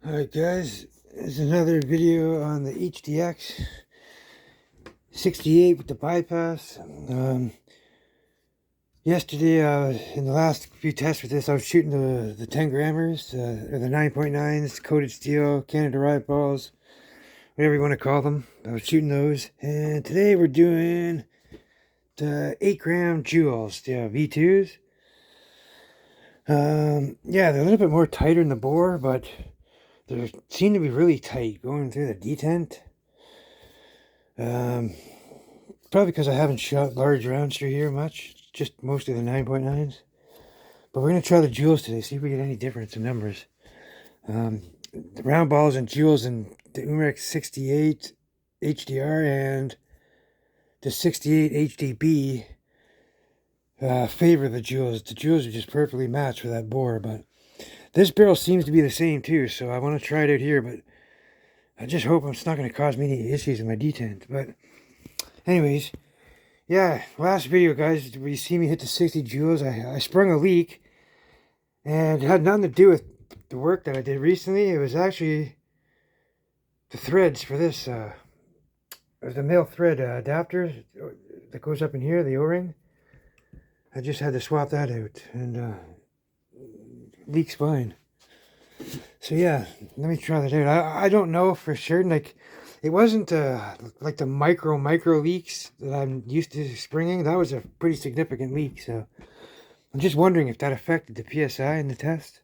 Alright guys, there's another video on the HDX68 with the bypass. Yesterday, in the last few tests with this, I was shooting the 10 grammers, or the 9.9s, coated steel, Canada ride balls, whatever you want to call them. I was shooting those, and today we're doing the 8 gram Joules, the V2s. Yeah, they're a little bit more tighter in the bore, but they seem to be really tight going through the detent. Probably because I haven't shot large rounds through here much, just mostly the 9.9s. But we're going to try the Joules today, see if we get any difference in numbers. The round balls and Joules and the Umarex 68 HDR and the 68 HDB favor the Joules. The Joules are just perfectly matched for that bore, but this barrel seems to be the same too, so I want to try it out here, but I just hope it's not going to cause me any issues in my detent. But anyways, yeah, last video, guys, where you see me hit the 60 joules, I sprung a leak, and it had nothing to do with the work that I did recently. It was actually the threads for this, the male thread adapter that goes up in here, the o-ring. I just had to swap that out, and leak's fine. So yeah, let me try that out. I don't know for certain, like, it wasn't like the micro leaks that I'm used to springing. That was a pretty significant leak, so I'm just wondering if that affected the PSI in the test.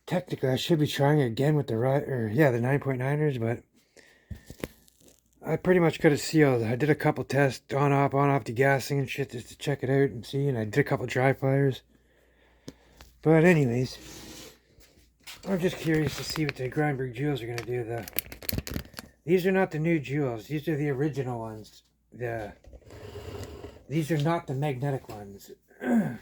Technically, I should be trying again with the 9.9ers, but I pretty much got to see all that. I did a couple tests, on off degassing and shit, just to check it out and see, and I did a couple dry fires. But anyways, I'm just curious to see what the Grimburg Juls are going to do, though. These are not the new Joules. These are the original ones. These are not the magnetic ones. Okay.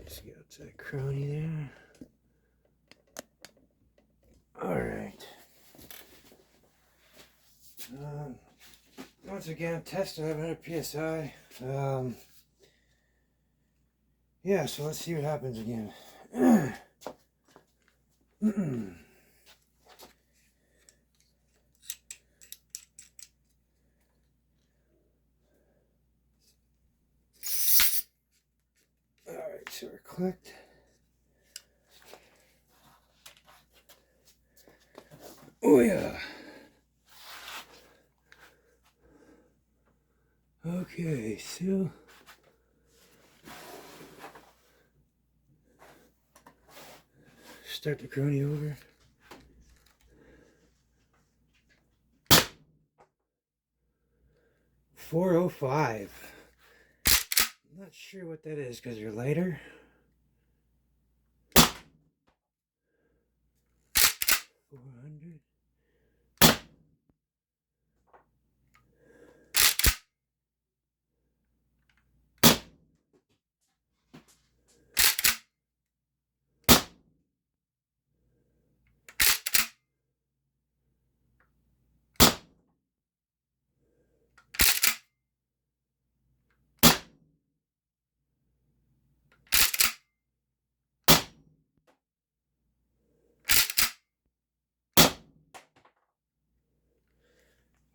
Just got that crony there. Alright. Once again, test 1100 PSI. Yeah, so let's see what happens again. Alright, so we're clicked. Oh yeah. Okay, so start the crony over. .405. I'm not sure what that is because you're lighter. 400.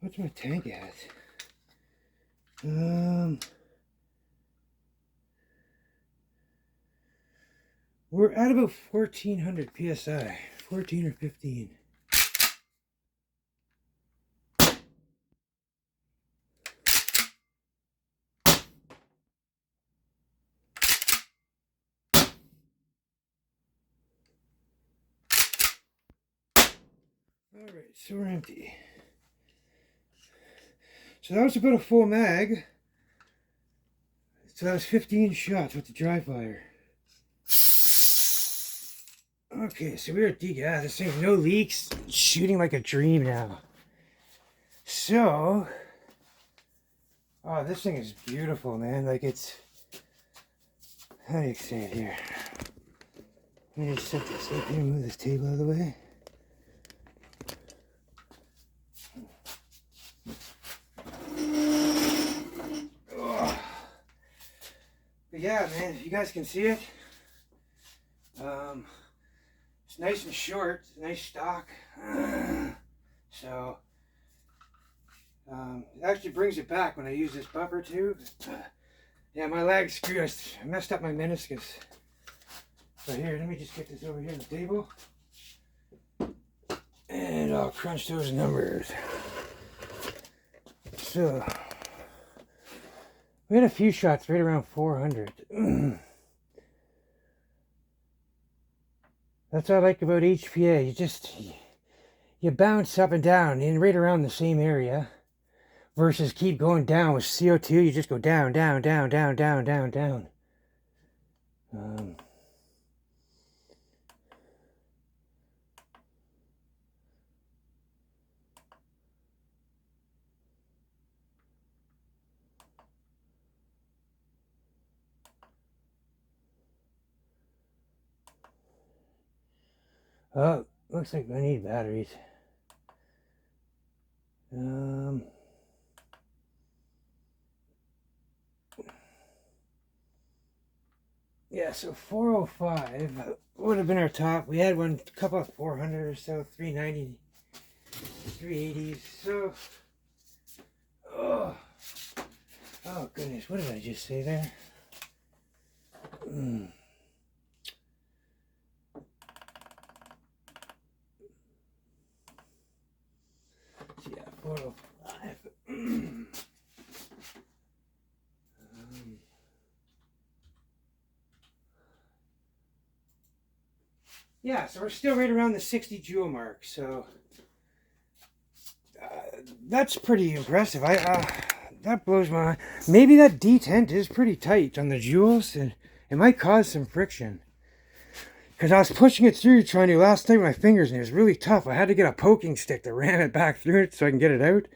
What's my tank at? We're at about 1400 PSI, 14 or 15. Alright, so we're empty. So that was about a full mag. So that was 15 shots with the dry fire. Okay, so we were at degas. This thing's no leaks. It's shooting like a dream now. So, oh, this thing is beautiful, man. Like, it's, how do you say it here? Let me just set this up here, move this table out of the way. Oh. But yeah, man, if you guys can see it, it's nice and short, it's a nice stock. So it actually brings it back when I use this buffer tube. Yeah, my leg screwed. I messed up my meniscus. So here, let me just get this over here on the table. And I'll crunch those numbers. So, we had a few shots right around 400. That's what I like about HPA. You bounce up and down in right around the same area. Versus keep going down with CO2, you just go down, down, down, down, down, down, down. Oh, looks like I need batteries. Yeah, so 405 would have been our top. We had one, a couple of 400 or so, 390, 380s. So, oh goodness, what did I just say there? So yeah, 405. Yeah, so we're still right around the 60 joule mark, so that's pretty impressive. That blows my mind. Maybe that detent is pretty tight on the Joules, and it might cause some friction. Because I was pushing it through trying to last night with my fingers, and it was really tough. I had to get a poking stick to ram it back through it so I can get it out.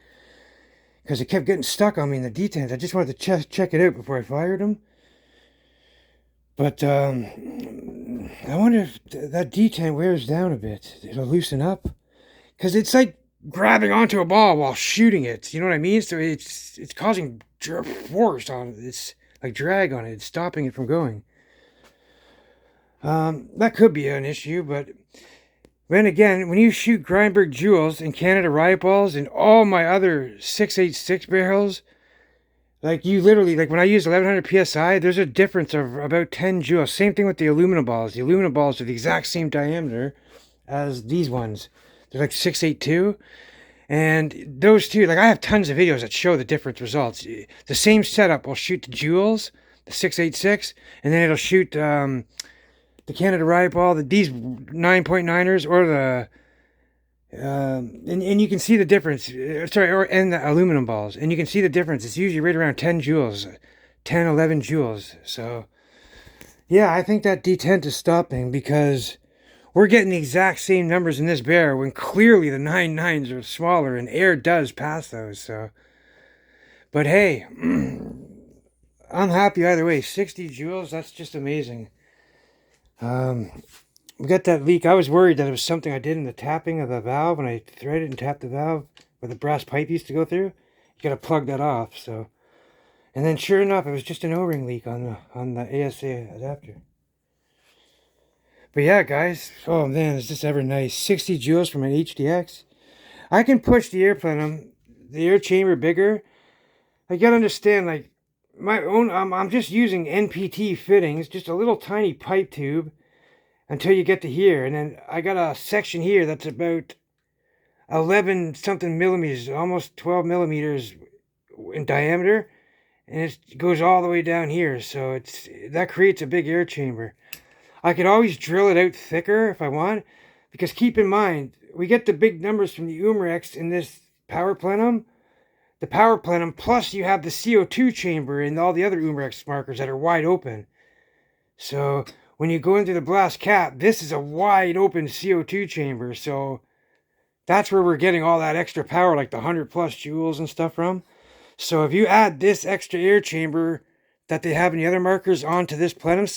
Because it kept getting stuck on me in the detent. I just wanted to check it out before I fired them. But I wonder if that detent wears down a bit. It'll loosen up. Because it's like grabbing onto a ball while shooting it. You know what I mean? So it's causing force on it. It's like drag on it. It's stopping it from going. That could be an issue, but then again, when you shoot Grimburg Juls and Canada riot balls and all my other 686 barrels, like you literally, like when I use 1100 psi, there's a difference of about 10 joules. Same thing with the aluminum balls. The aluminum balls are the exact same diameter as these ones. They're like 682. And those two, like I have tons of videos that show the different results. The same setup will shoot the Joules, the 686, and then it'll shoot the Canada riot ball, these 9.9ers, or the and you can see the difference. And the aluminum balls, and you can see the difference. It's usually right around 10 joules, 10, 11 joules. So yeah, I think that detent is stopping because we're getting the exact same numbers in this bear when clearly the 9.9s are smaller and air does pass those. So, but hey, I'm happy either way. 60 joules, that's just amazing. We got that leak. I was worried that it was something I did in the tapping of the valve when I threaded and tapped the valve where the brass pipe used to go through. You gotta plug that off. So, and then sure enough, it was just an O-ring leak on the ASA adapter. But yeah, guys, oh man, is this ever nice. 60 joules from an HDX. I can push the air plenum, the air chamber bigger. I gotta understand, like, my own, I'm just using NPT fittings, just a little tiny pipe tube until you get to here. And then I got a section here that's about 11 something millimeters, almost 12 millimeters in diameter. And it goes all the way down here. So that creates a big air chamber. I could always drill it out thicker if I want, because keep in mind, we get the big numbers from the Umarex in this power plenum. The power plenum, plus you have the CO2 chamber and all the other Umarex markers that are wide open. So when you go into the blast cap, this is a wide open CO2 chamber. So that's where we're getting all that extra power, like the 100 plus joules and stuff from. So if you add this extra air chamber that they have in the other markers onto this plenum,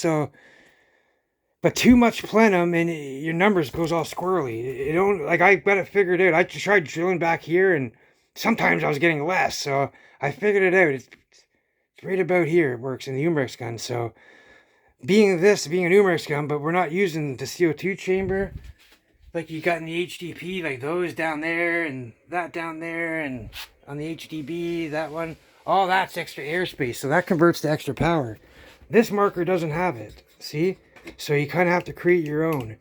but too much plenum and your numbers goes all squirrely. It don't, like, I got it figured out. I tried drilling back here and sometimes I was getting less, so I figured it out. right about here it works in the Umarex gun. So being an Umarex gun, but we're not using the CO2 chamber like you got in the HDP, like those down there and that down there, and on the HDB, that one, all that's extra airspace, so that converts to extra power. This marker doesn't have it, see? So you kind of have to create your own.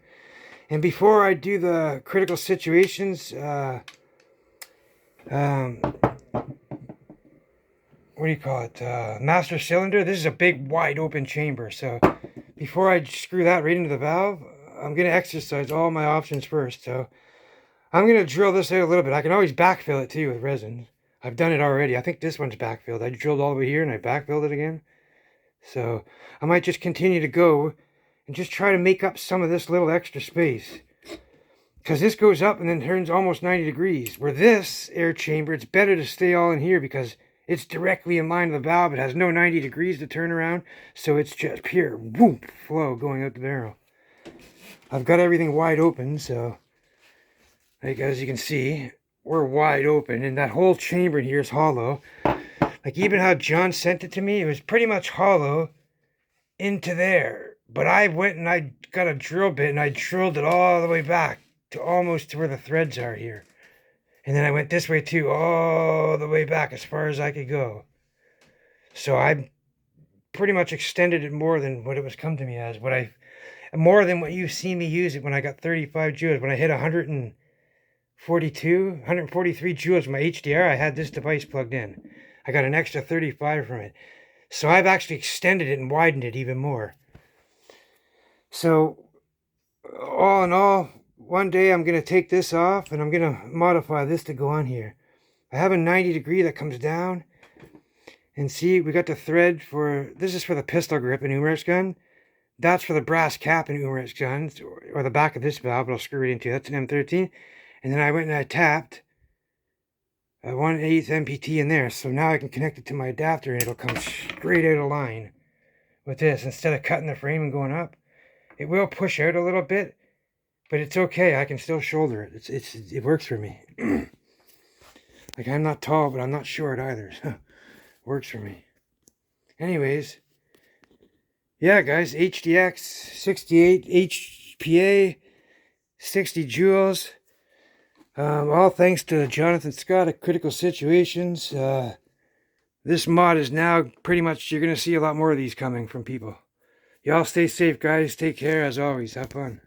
And before I do the critical situations, what do you call it? Master cylinder. This is a big, wide open chamber. So before I screw that right into the valve, I'm going to exercise all my options first. So I'm going to drill this out a little bit. I can always backfill it too with resin. I've done it already. I think this one's backfilled. I drilled all the way here and I backfilled it again. So I might just continue to go and just try to make up some of this little extra space. Because this goes up and then turns almost 90 degrees. Where this air chamber, it's better to stay all in here because it's directly in line with the valve. It has no 90 degrees to turn around. So it's just pure whoop flow going out the barrel. I've got everything wide open, so like as you can see, we're wide open, and that whole chamber in here is hollow. Like even how John sent it to me, it was pretty much hollow into there. But I went and I got a drill bit and I drilled it all the way back to almost to where the threads are here. And then I went this way too, all the way back as far as I could go. So I pretty much extended it more than what it was come to me as. More than what you've seen me use it when I got 35 joules. When I hit 143 joules with my HDR, I had this device plugged in. I got an extra 35 from it. So I've actually extended it and widened it even more. So all in all, one day I'm going to take this off and I'm going to modify this to go on here. I have a 90 degree that comes down. And see, we got the thread for, this is for the pistol grip in Umarex gun. That's for the brass cap in Umarex guns, or the back of this valve, but I'll screw it into. That's an M13. And then I went and I tapped a 1/8 MPT in there. So now I can connect it to my adapter and it'll come straight out of line with this. Instead of cutting the frame and going up, it will push out a little bit, but it's okay. I can still shoulder it. It works for me. Like I'm not tall, but I'm not short either. So works for me. Anyways. Yeah, guys, HDX68 HPA 60 joules. All thanks to Jonathan Scott at Critical Situations. This mod is now pretty much, you're going to see a lot more of these coming from people. Y'all stay safe, guys. Take care, as always. Have fun.